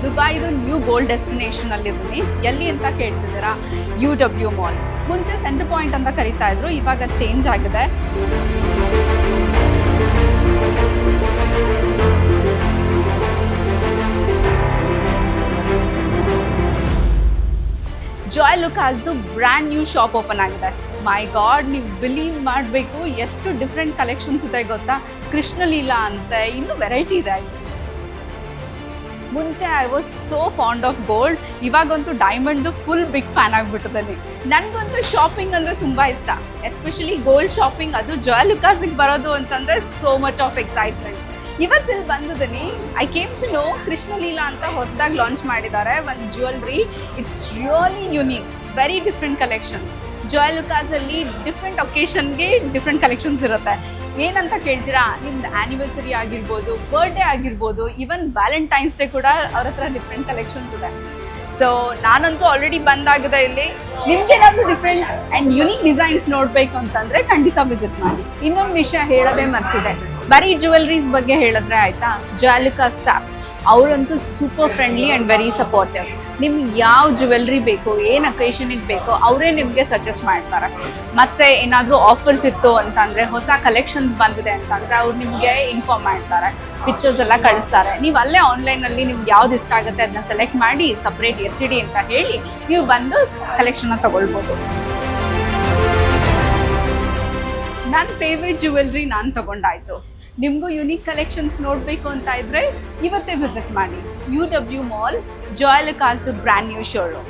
ದುಬೈದು new gold destination ಅಲ್ಲಿ ಇದ್ದೀನಿ. ಎಲ್ಲಿ ಅಂತ ಕೇಳ್ತಿದ್ದೀರಾ? UW mall. ಮುಂಚೆ ಸೆಂಟರ್ ಪಾಯಿಂಟ್ ಅಂತ ಕರೀತಾ ಇದ್ರು, ಇವಾಗ ಚೇಂಜ್ ಆಗಿದೆ. ಜಾಯ್ ಲುಕಾಸ್ದು ಬ್ರ್ಯಾಂಡ್ ನ್ಯೂ ಶಾಪ್ ಓಪನ್ ಆಗಿದೆ. ಮೈ ಗಾಡ್, ನೀವು ಬಿಲೀವ್ ಮಾಡಬೇಕು, ಎಷ್ಟು ಡಿಫ್ರೆಂಟ್ ಕಲೆಕ್ಷನ್ಸ್ ಇದೆ ಗೊತ್ತಾ. ಕೃಷ್ಣಲೀಲಾ ಅಂತೆ, ಇನ್ನೂ ವೆರೈಟಿ ಇದೆ. ಮುಂಚೆ I was so fond of gold, ಇವಾಗಂತೂ ಡೈಮಂಡ್ದು ಫುಲ್ ಬಿಗ್ ಫ್ಯಾನ್ ಆಗಿಬಿಟ್ಟಿದ್ದೀನಿ. ನನಗಂತೂ ಶಾಪಿಂಗ್ ಅಂದರೆ ತುಂಬ ಇಷ್ಟ, ಎಸ್ಪೆಷಲಿ ಗೋಲ್ಡ್ ಶಾಪಿಂಗ್. ಅದು ಜಾಯ್ ಲುಕಾಸಿಗೆ ಬರೋದು ಅಂತಂದರೆ ಸೋ ಮಚ್ ಆಫ್ ಎಕ್ಸೈಟ್ಮೆಂಟ್. ಇವತ್ತಿಲ್ಲಿ ಬಂದಿದ್ದೀನಿ. I came to know Krishnaleela ಅಂತ ಹೊಸದಾಗಿ ಲಾಂಚ್ ಮಾಡಿದ್ದಾರೆ ಒಂದು jewellery. It's really unique, very different collections. ಜಾಯ್ ಲುಕಾಸಲ್ಲಿ ಡಿಫ್ರೆಂಟ್ ಒಕೇಶನ್ಗೆ ಡಿಫ್ರೆಂಟ್ ಕಲೆಕ್ಷನ್ಸ್ ಇರುತ್ತೆ. ಏನಂತ ಕೇಳ್ತೀರಾ? ನಿಮ್ದು ಆ್ಯನಿವರ್ಸರಿ ಆಗಿರ್ಬೋದು, ಬರ್ಡೇ ಆಗಿರ್ಬೋದು, ಈವನ್ ವ್ಯಾಲೆಂಟೈನ್ಸ್ ಡೇ ಕೂಡ ಅವ್ರ ಹತ್ರ ಡಿಫ್ರೆಂಟ್ ಕಲೆಕ್ಷನ್ಸ್ ಇದೆ. ಸೊ ನಾನಂತೂ ಆಲ್ರೆಡಿ ಬಂದಾಗಿದೆ ಇಲ್ಲಿ. ನಿಮ್ಗೇನಾದ್ರೂ ಡಿಫ್ರೆಂಟ್ ಆ್ಯಂಡ್ ಯುನೀಕ್ ಡಿಸೈನ್ಸ್ ನೋಡಬೇಕು ಅಂತಂದರೆ ಖಂಡಿತ ವಿಸಿಟ್ ಮಾಡಿ. ಇನ್ನೊಂದು ವಿಷಯ ಹೇಳೋದೇ ಮರ್ತಿದೆ, ಬರೀ ಜ್ಯುವೆಲ್ರೀಸ್ ಬಗ್ಗೆ ಹೇಳಿದ್ರೆ ಆಯಿತಾ, ಜಾಯ್ ಲುಕಾಸ್ ಸ್ಟಾಫ್ ಅವರಂತೂ super friendly and very supportive. ನಿಮ್ಗೆ ಯಾವ ಜ್ಯುವೆಲ್ರಿ ಬೇಕು, ಏನು ಅಕೇಶನಿಗೆ ಬೇಕೋ ಅವರೇ ನಿಮಗೆ ಸಜೆಸ್ಟ್ ಮಾಡ್ತಾರೆ. ಮತ್ತು ಏನಾದರೂ ಆಫರ್ಸ್ ಇತ್ತು ಅಂತಂದರೆ, ಹೊಸ ಕಲೆಕ್ಷನ್ಸ್ ಬಂದಿದೆ ಅಂತಂದರೆ ಅವ್ರು ನಿಮಗೆ ಇನ್ಫಾರ್ಮ್ ಮಾಡ್ತಾರೆ, ಪಿಕ್ಚರ್ಸ್ ಎಲ್ಲ ಕಳಿಸ್ತಾರೆ. ನೀವು ಅಲ್ಲೇ ಆನ್ಲೈನಲ್ಲಿ ನಿಮ್ಗೆ ಯಾವ್ದು ಇಷ್ಟ ಆಗುತ್ತೆ ಅದನ್ನ ಸೆಲೆಕ್ಟ್ ಮಾಡಿ ಸಪ್ರೇಟ್ ಎತ್ತಿಡಿ ಅಂತ ಹೇಳಿ ನೀವು ಬಂದು ಕಲೆಕ್ಷನ್ನ ತಗೊಳ್ಬೋದು. ನನ್ನ ಫೇವ್ರೆಟ್ ಜ್ಯುವೆಲ್ರಿ ನಾನು ತಗೊಂಡಾಯ್ತು. ನಿಮಗೂ ಯುನೀಕ್ ಕಲೆಕ್ಷನ್ಸ್ ನೋಡಬೇಕು ಅಂತ ಇದ್ದರೆ ಇವತ್ತೇ ವಿಸಿಟ್ ಮಾಡಿ UW ಮಾಲ್, ಜಾಯ್ ಲುಕಾಸ್ದು ಬ್ರ್ಯಾಂಡ್ ನ್ಯೂ ಶೋರೂಮ್.